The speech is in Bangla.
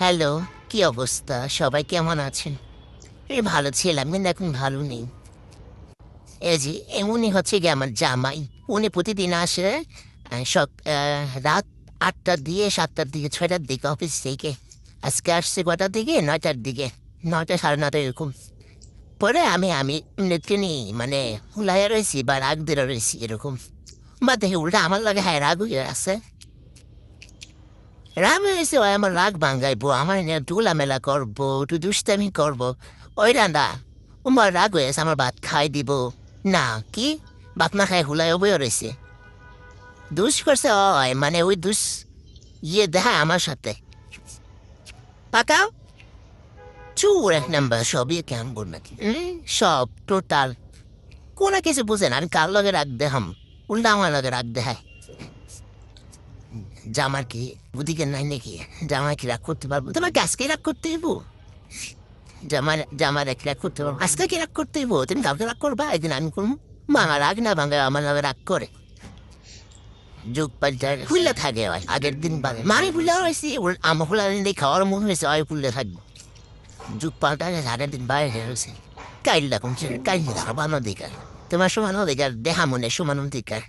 হ্যালো, কি অবস্থা? সবাই কেমন আছেন? ভালো ছিলাম কিন্তু এখন ভালো নেই। এই যে উনি হচ্ছে গিয়ে আমার জামাই। উনি প্রতিদিন আসে রাত ৮টার দিয়ে ৭টার দিকে ৬টার দিকে অফিস থেকে। আজকে আসছে কটার দিকে? ৯টার দিকে। ৯টা ৯:৩০ এরকম। পরে আমি এমনিতেই মানে হুলাইয়া রয়েছি বা রাগ দিয়ে রয়েছি এরকম। বা দেখে উল্টা আমার লাগে হ্যাঁ রাগ হয়ে আছে। রাগ হয়েছে ওই আমার রাগ ভাঙ্গাইবো, আমার নিয়ে ধুলামেলা করবো, একটু দুষ্টামি করবো। ওইটা না, আমার রাগ হয়েছে আমার ভাত খাই দিব। না, কি? ভাত না খাই হুলাই বয়ে রয়েছে। দুষ করছে ওই মানে ওই দুষ দেখা আমার সাথে। পাকাও চুর এক নাম্বার সবই কেমন বলবেন সব টোটাল কোনো কিছু বুঝেন আমি কার লগে রাগ দেখাম, উল্টা আমার লগে রাগ দেখায়। জামার কি বুদিকে নাই নাকি? জামাই কি রাগ করতে পারবো? তোমাকে আজকে রাগ করতে হইব? জামার এক রাগ করতে পারবো? আজকে কি রাগ করতে হইব? তুমি কাউকে রাগ করবা, একদিন আমি করবো। মামা রাগ না ভাঙে আমার লগে রাগ করে। যুগ পাল্টায় ফুললে থাকে হয় আগের দিন বাদে মামি ফুললে হয়েছি আমার ফুলা দিন খাওয়ার মন হয়েছে ওই ফুললে থাকবো। যুগ পাল্টায় আগের দিন বাইরে হয়েছে। কাইল রাখুন কাইল সমানো দিকার, তোমার সমানো দিকার দেহা মনে সমানো দিকার।